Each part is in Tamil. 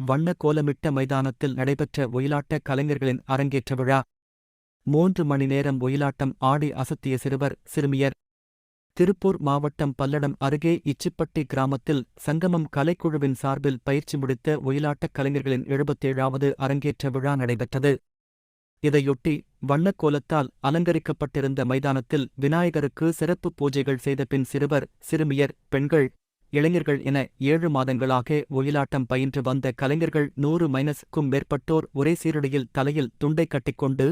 வண்ண கோலமிட்ட மைதானத்தில் நடைபெற்ற ஒயிலாட்ட கலைஞர்களின் அரங்கேற்ற விழா. 3 மணி நேரம் ஒயிலாட்டம் ஆடி அசத்திய சிறுவர் சிறுமியர். திருப்பூர் மாவட்டம் பல்லடம் அருகே இச்சிப்பட்டி கிராமத்தில் சங்கமம் கலைக்குழுவின் சார்பில் பயிற்சி முடித்த ஒயிலாட்டக் கலைஞர்களின் 77வது அரங்கேற்ற விழா நடைபெற்றது. இதையொட்டி வண்ணக்கோலத்தால் அலங்கரிக்கப்பட்டிருந்த மைதானத்தில் விநாயகருக்கு சிறப்பு பூஜைகள் செய்த பின் சிறுவர் சிறுமியர் பெண்கள் இளைஞர்கள் என 7 மாதங்களாக ஒயிலாட்டம் பயின்று வந்த கலைஞர்கள் 100க்கும் மேற்பட்டோர் ஒரே சீருடையில் தலையில் துண்டை கட்டிக்கொண்டு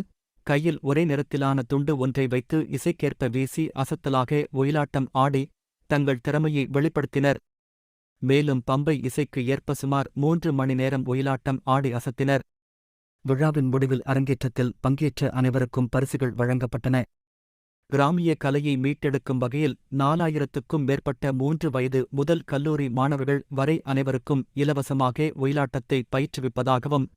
கையில் ஒரே நிறத்திலான துண்டு ஒன்றை வைத்து இசைக்கேற்ப வீசி அசத்தலாக ஒயிலாட்டம் ஆடி தங்கள் திறமையை வெளிப்படுத்தினர். மேலும் பம்பை இசைக்கு ஏற்ப சுமார் 3 மணி நேரம் ஒயிலாட்டம் ஆடி அசத்தினர். விழாவின் முடிவில் அரங்கேற்றத்தில் பங்கேற்ற அனைவருக்கும் பரிசுகள் வழங்கப்பட்டன. கிராமிய கலையை மீட்டெடுக்கும் வகையில் 4000க்கும் மேற்பட்ட 3 வயது முதல் கல்லூரி மாணவர்கள் வரை அனைவருக்கும் இலவசமாக ஒயிலாட்டத்தை பயிற்றுவிப்பதாகவும்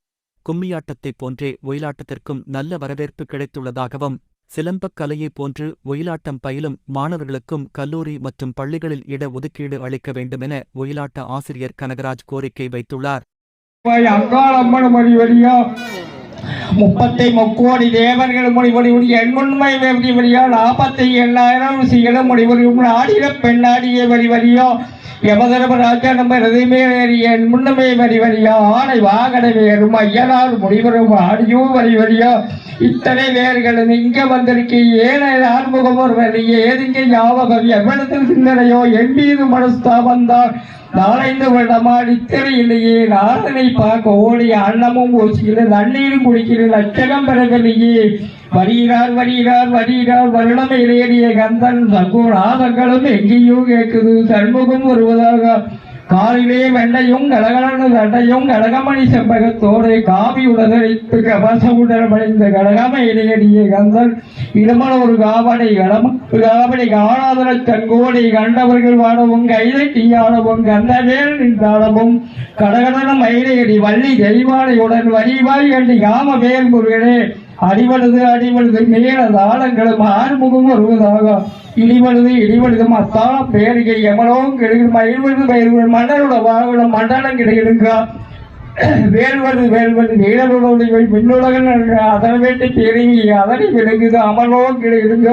கும்மியாட்டத்தைப் போன்றே ஒயிலாட்டத்திற்கும் நல்ல வரவேற்பு கிடைத்துள்ளதாகவும் சிலம்பக் கலையைப் போன்று ஒயிலாட்டம் பயிலும் மாணவர்களுக்கும் கல்லூரி மற்றும் பள்ளிகளில் இட ஒதுக்கீடு அளிக்க வேண்டுமென ஒயிலாட்ட ஆசிரியர் கனகராஜ் கோரிக்கை வைத்துள்ளார். முப்பத்தை முக்கோடி தேவர்கள் மொழிபொழி எண்முன்மை வழிவழியோ 47,000 ருசிகளும் மொழிபொழியும் ஆடிய பெண்ணாடிய வழிவழியோ யமதர்மராஜா நம்ம ஹிருதயமேறிய முன்னமே வழிவழியோ ஆடை வாகன வேறும் ஐயனால் முடிவரும் ஆடியோ வழிவழியோ இத்தனை வேர்களும் இங்க வந்திருக்கு ஏன ஆன்முகம் ஒரு வழியே ஏதுங்க ஞாபகம் எவ்வளத்தில் சிந்தனையோ என் மீது மனஸ்தா வந்தார் நாளைந்து வருடமாடி தெரியலையே நாளனை பார்க்க ஓடிய அன்னமும் ஓசியில தண்ணீரும் குடிக்கிற லட்சகம் பெறவில்லையே வருகிறார் வருகிறார் வருகிறார் வருடமையிலேறிய கந்தன் சகுநாதங்களும் எங்கேயோ கேட்குது சண்முகம் வருவதாக காலிலே வெண்டையும் கடகலன தண்டையும் கடகமணி செம்பகத்தோடு காவி உடதழைத்து கவசமுடல் மணிந்த கடகமையிலேறிய கந்தன் இடமன ஒரு காவடை காவடை காணாதன கங்கோடை கண்டவர்கள் வாடவும் கைதை தீயாடவும் கந்தவேல் நின்றாடவும் கடகடன மயிலேறி வள்ளி தெய்வானையுடன் வரிவாய் கண்டி காம வேல் முருகனே அடிவழுது மேல தாளங்களும் ஆறுமுகம் வருவதாக இடிவழுது மத்தாளம் பேருகை எமனவும் கிடைக்கும் மயில்வது மன்னரோட வாகனம் மண்டலம் கிடைக்கிடுங்க வேல்வது வீரருடைய மின்னுலகன் அதனை வேண்டி பெருங்கி அதனை விளங்குது அமலோகம் கிடைக்கிடுங்க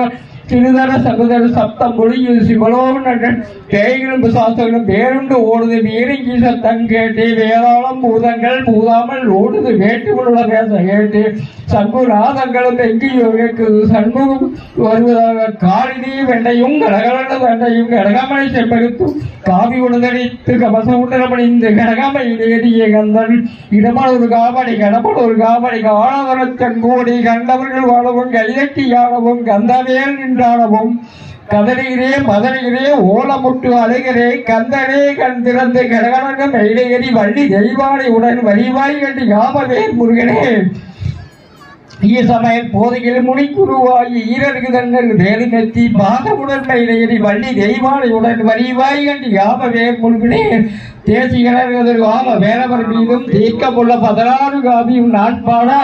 சிறுதர சகுதர சப்தம் மொழியுது சிவலோகன் பேய்களும் சாஸ்திரங்களும் பேருண்டு ஓடுது வீரங்கி சத்தம் கேட்டு வேதாளம் பூதங்கள் பூதாமல் ஓடுது வேட்டுகளுள்ள பேச கேட்டு சங்குநாதங்களும் எங்கேயோ கேட்குது சண்முகம் வருவதாக காலினி வெண்டையும் கடகலன தண்டையும் கடகமணி செம்பகத்தும் காவி உணதடித்து கவசமுட்டமணிந்து கடகமையில் ஏறிய கந்தன் இடமல் ஒரு காவடி கடப்பல் ஒரு காவடி காணவரத்தன் கூடி கண்டவர்கள் வாழவும் கைதட்டி ஆடவும் கந்தவேல் நின்றாடவும் கதறுகிறே மதறுகிறே ஓலமுட்டு அழுகிறே கந்தனே கண் திறந்து கடகடக மயிலேறி வள்ளி தெய்வானை உடன் வரிவாய் கண்டு யாமவேல் முருகனே சமையல் போதையில் முனிக்குருவாகி ஈரருக்கு தன்னல் வேலு நெத்தி பாகமுடன் மயிலேறி வள்ளி தெய்வானையுடன் வரிவாய் கண்டு யாமவேல் முருகனே தேசிகர்கள் வாம வேலவர் மீதும் தீர்க்கமுள்ள 16 காவியும் நாட்பாடா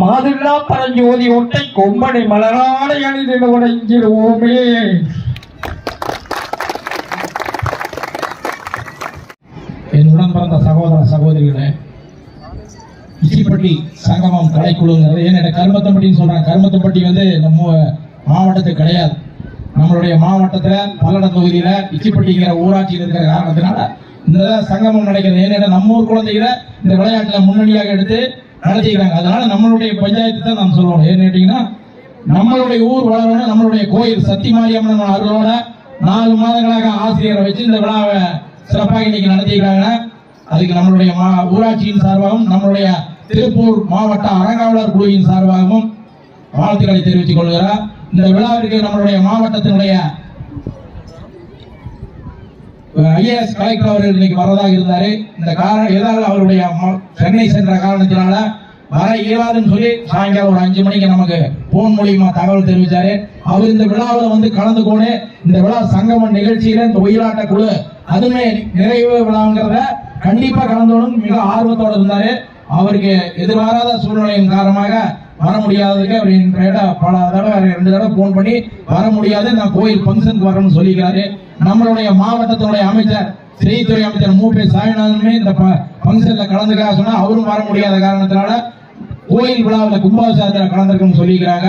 மாதில்லா பரஞ்சோதி ஒட்டை கொம்பனை மலராடை அணிந்து உடைஞ்சிடுவோமே. என் உடன் பிறந்த சகோதர சகோதரிகளே, இச்சிப்பட்டி சங்கமம் கலைக்குழுங்கிறது ஏன்னா கருமத்தம்பட்டின்னு சொல்றாங்க. கருமத்தம்பட்டி நம்ம மாவட்டத்துக்கு கிடையாது. நம்மளுடைய மாவட்டத்தில் பல்லடம் தொகுதியில இச்சிப்பட்டிங்கிற ஊராட்சியில் இருக்கிற காரணத்தினால இந்த சங்கமம் நடக்கிறது. ஏன்னா நம்ம ஊர் குழந்தைகளை இந்த விளையாட்டுல முன்னணியாக எடுத்து நடத்திக்கிறாங்க. அதனால நம்மளுடைய பஞ்சாயத்து தான் நாம் சொல்லுவோம். ஏன்னு கேட்டீங்கன்னா நம்மளுடைய ஊர் வளரணும், நம்மளுடைய கோயில் சக்தி மாரியம்மன் அருளோட 4 மாதங்களாக ஆசிரியரை வச்சு இந்த விழாவை சிறப்பாக இன்னைக்கு நடத்திக்கிறாங்க. அதுக்கு நம்மளுடைய ஊராட்சியின் சார்பாகவும் நம்மளுடைய திருப்பூர் மாவட்ட அறங்காவலர் குழுவின் சார்பாகவும் வாழ்த்துக்களை தெரிவித்துக் கொள்கிறார். இந்த விழாவிற்கு நம்மளுடைய மாவட்டத்தினுடைய ஐஏஎஸ் கலெக்டர் அவர்கள் இன்னைக்கு வரதாக இருந்தாரு. இந்த காரணம் ஏதாவது அவருடைய சென்னை சென்ற காரணத்தினால வர இயலாதுன்னு சொல்லி சாயங்காலம் ஒரு 5 மணிக்கு நமக்கு போன் மூலியமா தகவல் தெரிவிச்சாரு. அவர் இந்த விழாவில் கலந்து கொண்டு இந்த விழா சங்கமம் நிகழ்ச்சியில இந்த ஒயிலாட்ட குழு அதுமே நிறைவு விழாங்கிறத கண்டிப்பா கலந்தோடும் மிக ஆர்வத்தோட இருந்தாரு. அவருக்கு எதிர்பாராத சூழ்நிலையின் காரணமாக வர முடியாததுக்கு அவர் பல தடவை 2 தடவை போன் பண்ணி வர முடியாது, நான் கோயில் பங்கனுக்கு வரணும்னு சொல்லிக்கிறாரு. நம்மளுடைய மாவட்டத்தினுடைய அமைச்சர் செய்தித்துறை அமைச்சர் மு. பி. சாமிநாதனுமே இந்த பங்கன்ல கலந்துக்க சொன்னா அவரும் வர முடியாத காரணத்தினால கோயில் விழாவில் கும்பாபிஷேகத்தில் கலந்துருக்குன்னு சொல்லிக்கிறாங்க.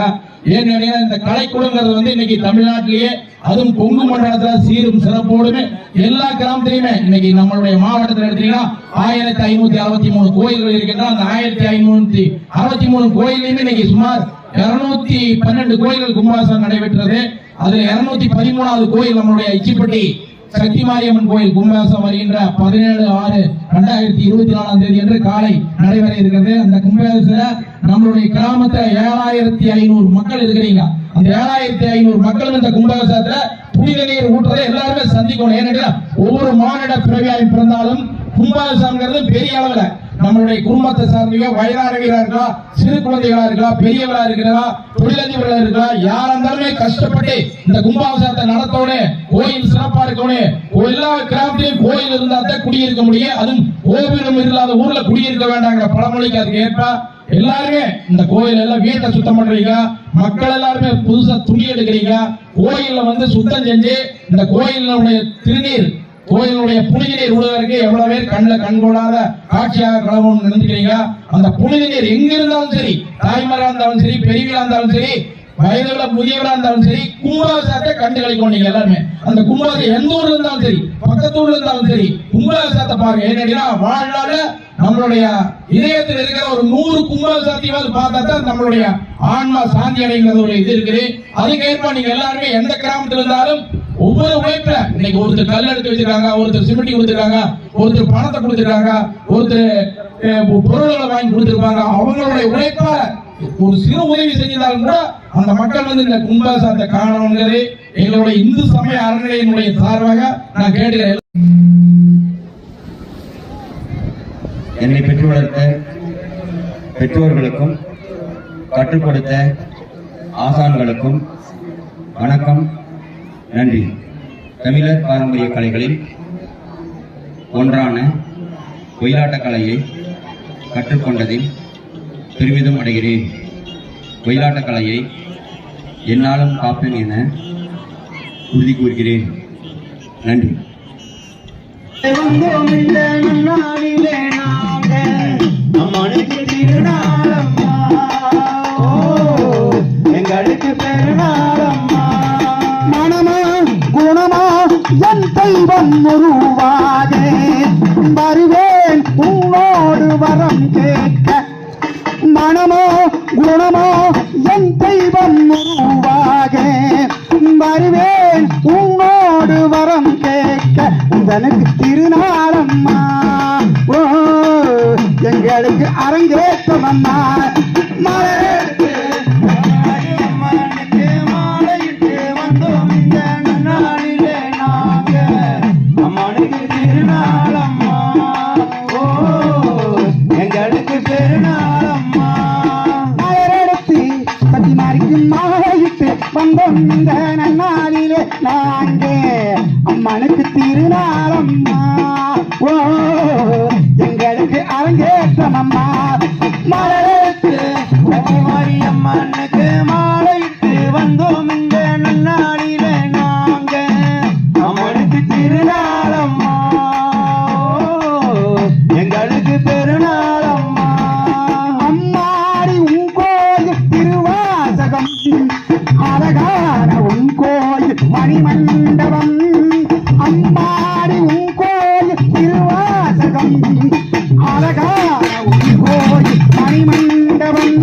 ஏன்னு இந்த கலைக்குழுங்கிறது வந்து இன்னைக்கு தமிழ்நாட்டிலேயே அதுவும் கொங்கு மண்டலத்தில் சீரும் சிறப்போடுமே எல்லா கிராமத்திலையுமே இன்னைக்கு நம்மளுடைய மாவட்டத்தில் எடுத்தீங்கன்னா 1563 கோயில்கள் இருக்கின்றன. அந்த 1563 கோயிலையுமே இன்னைக்கு சுமார் 212 கோயில்கள் கும்பாபிஷேகம் நடைபெற்றது. அதுல 213வது கோயில் நம்மளுடைய இச்சிப்பட்டி சக்தி மாரியம்மன் கோயில் கும்பாபிஷேகம் வருகின்ற 17/6/2024 அன்று காலை நடைபெற இருக்கிறது. அந்த கும்பாபிஷேகம் நம்மளுடைய கிராமத்துல 7500 மக்கள் இருக்கிறீங்க. அந்த 7500 மக்களும் இந்த கும்பாபிஷேகத்துல புனித நீர் ஊற்றுறதை எல்லாருமே சந்திக்கணும். ஏன்னா ஒவ்வொரு மானிட பிறவியாய் பிறந்தாலும் கும்பாபிஷேகம்ங்கிறது பெரிய அளவுல நம்மளுடைய குடும்பத்தை சார்ந்தவங்க வயதானவர்களா இருக்கலாம், சிறு குழந்தைகளா இருக்கலாம், பெரியவர்களா இருக்கலாம், தொழிலதிபர்களா இருக்கலாம், யாரா இருந்தாலுமே கஷ்டப்பட்டு இந்த கும்பாபிஷேகத்தை நடத்தோடு கோயில் சிறப்பா இருக்கணும். எல்லா கிராமத்திலும் கோயில் இருந்தா தான் குடியிருக்க முடியும். அதுவும் கோவிலும் இல்லாத ஊர்ல குடியிருக்க வேண்டாங்கிற பழமொழிக்கு அதுக்கு ஏற்ப எல்லாருமே இந்த கோயில் எல்லாம் வீட்டை சுத்தம் பண்றீங்க. மக்கள் எல்லாருமே புதுசா துணி எடுக்கிறீங்க. கோயில்ல வந்து சுத்தம் செஞ்சு இந்த கோயிலுடைய திருநீர் கோயிலுடைய புனித நீர் விடுவதற்கு எவ்வளவு பேர் கண் கொள்ளாத காட்சியாக கலவணும் நினைக்கிறீங்க. அந்த புனித நீர் எங்க இருந்தாலும் சரி, தாய்மாரா இருந்தாலும் சரி, பெரியவரா இருந்தாலும் சரி, வயதுள்ள முதியவரா இருந்தாலும் சரி, கும்பாபிஷேகத்தை கண்டு கழிக்கணும். நீங்க எல்லாருமே அந்த கும்பாபிஷேகம் எந்த ஊர்ல இருந்தாலும் சரி, பக்கத்து ஊர்ல இருந்தாலும் சரி, கும்பாபிஷேகத்தை பாருங்க. ஏன்னா வாழ்நாள நம்மளுடைய இதயத்தில் இருக்கிற ஒரு 100 கும்பாபிஷேகத்தையாவது பார்த்தா தான் நம்மளுடைய ஆன்மா சாந்தி அடைங்கிற ஒரு இது இருக்குது. அதுக்கேற்ப நீங்க எல்லாருமே எந்த கிராமத்தில் இருந்தாலும் ஒவ்வொரு உழைப்புல இன்னைக்கு ஒருத்தர் கல் எடுத்து வச்சிருக்காங்க, ஒருத்தர் சிமெண்ட் கொடுத்துருக்காங்க, ஒருத்தர் பணத்தை கொடுத்துருக்காங்க, ஒருத்தர் பொருள்களை வாங்கி கொடுத்துருப்பாங்க. அவங்களுடைய உழைப்ப ஒரு சிறு உதவி செஞ்சிருந்தாலும் கூட அந்த மக்கள் வந்து இந்த கும்பாபிஷேகத்தை காணணுங்கிறது எங்களுடைய இந்து சமய அறநிலையினுடைய சார்பாக நான் கேட்டுக்கிறேன். என்னை பெற்று வளர்த்த பெற்றோர்களுக்கும் கற்றுக் கொடுத்த ஆசான்களுக்கும் வணக்கம், நன்றி. தமிழர் பாரம்பரிய கலைகளில் ஒன்றான ஒயிலாட்ட கலையை கற்றுக்கொண்டதில் பெருமிதம் அடைகிறேன். ஒயிலாட்ட கலையை என்னாலும் காப்பேன் என உறுதி கூறுகிறேன். நன்றி. எங்களுக்கு பெருநாளம்மா, மனமா குணமா என் தெய்வம் உருவாக வருவேன் உன்னோடு வரம் கேட்க. மனமோ குணமோ என் தெய்வம் உருவாக வருவேன் உன்னோடு வரம் கேட்க. உனக்கு திருநாளம்மா, ஓ எங்களுக்கு அரங்கேற்றம் அம்மா. மலருக்கு மாலையிட்டு வந்தோம் இந்த நாளிலே நாங்க. அம்மனுக்கு திருநாளம்மா, ஓ எங்களுக்கு பெருநாளம்மா. மலரெடுத்து சத்திமாரிக்கு மாலையிட்டு வந்தோம் இந்த நன்னாளிலே நாங்க. அம்மனுக்கு திருநாளம்மா, ஓ எங்களுக்கு அரங்கேற்றம் அம்மா. மலரெடுத்து மாரியம்மனுக்கு மாலையிட்டு வந்தோம் இந்த நன்னாளிலே நாங்க. அம்மனுக்கு திருநாளம்மா, எங்களுக்கு பெருநாளம்மா. அம்மாடி உன் கோயில் திருவாசகம், அழகான உன் கோயில் மணிமண்டபம். அம்மாடி உன் கோயில் திருவாசகம், அழகான உன் கோயில் மணிமண்டபம்.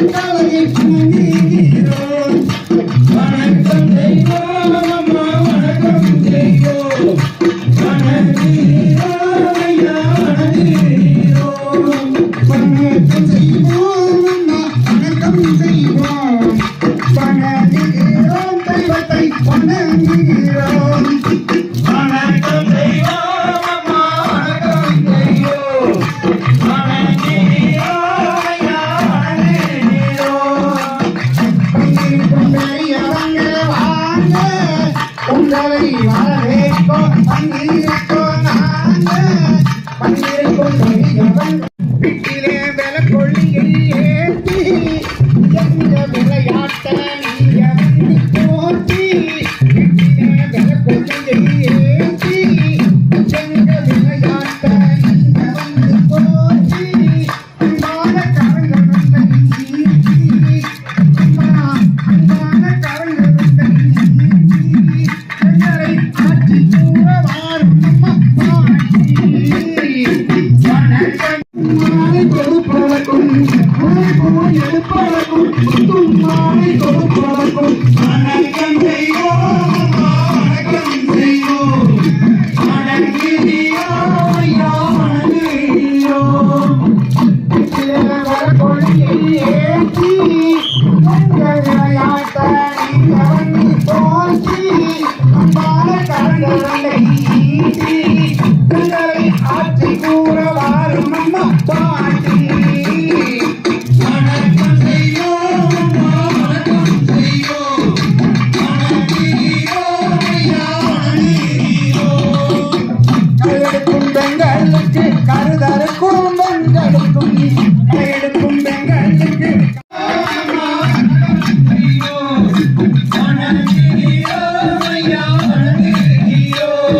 கலையை வணங்குகிறோம். வணக்கம் செய்வோம் அம்மா, வணக்கம் செய்வோம். வணங்குகிறோம் ஐயா, வணங்குகிறோம். வணக்கம் செய்வோம் அம்மா, வணக்கம் செய்வோம். வணங்குகிறோம் தெய்வத்தை, வணங்குகிறோம். வணக்கம் செய்வோம் அம்மா, வணக்கம் செய்வோம். வணங்குகிறோம் ஐயா, வணங்குகிறோம். பங்கிருக்கும் பெரியவங்க வாங்க, உங்களை வரவேற்போம். பங்கிருக்கும் நாங்க, பங்கிருக்கும் பெரியவங்க வீட்டிலே விலக்கொள்ளியை ஏற்றி எங்க விளையாட்ட நீங்க வந்து போற்றி. வீட்டிலே விலக்கொள்ளியை ஏற்றி எங்க விளையாட்ட நீங்க வந்து போற்றி. அன்பான கரங்கள் வந்த நீட்டி, அன்பான கரங்கள் வந்த நீட்டி எங்களை ஆட்சி கூற வாரும் அம்மா பாட்டி. வணக்கம் மாலை கொடுப்பதற்கும் எடுப்பதற்கும் மாலை கொடுப்பதற்கும் வணக்கம் செய்வோம் அம்மா, வணக்கம் செய்வோம். வணங்குகிறோம் ஐயா, வணங்குகிறோம். வரக்கொள்ளியை ஏற்றி உங்கள் விளையாட்ட நீங்க வந்து போற்றி. அன்பான கரங்களை நீட்டி எங்களை ஆட்சி கூற வாரும் அம்மா பாட்டி. வணக்கம் செய்வோம் அம்மா, வணக்கம் செய்வோம். வணங்குகிறோம் ஐயா, வணங்குகிறோம். கையெடுக்கும் பெண்களுக்கு கருதறுக்கும் பெண்களுக்கும் கையெடுக்கும் பெண்களுக்கு வணங்குகிறோம் ஐயா, வணங்குகிறோம்.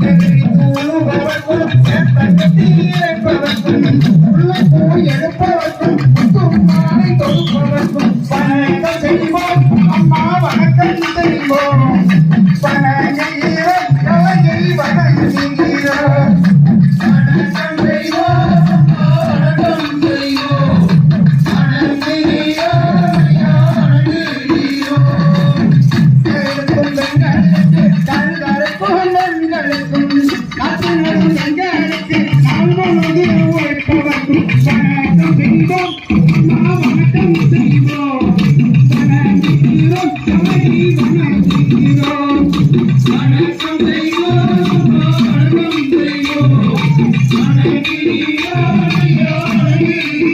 எதிரி கூறுபவர்க்கும் ஏற்பட்டு இறைப்பவர்க்கும் உள்ள போய் எடுப்பவர்க்கும் மாலை கொடுப்பவர்க்கும் வணக்கம் செய்வோம் அம்மா, வணக்கம் செய்வோம். வணங்குகிறோம் கலையை வணங்குகிறோம். வணக்கம் செய்வோம் அம்மா, வணக்கம் செய்வோம். வணங்குகிறோம் ஐயா, வணங்குகிறோம். எடுக்கும் பெண்களுக்கு கருதறுக்கும் பெண்களுக்கும் காத்திருக்கும் பெண்களுக்கு நாள்முழுது உழைப்பவர்க்கும் வணக்கம் செய்வோம் அம்மா, வணக்கம் செய்வோம். வணங்குகிறோம் கலையை வணங்குகிறோம். வணக்கம் செய்வோம் அம்மா, வணக்கம் செய்வோம். வணங்குகிறோம் ஐயா, வணங்குகிறோம்.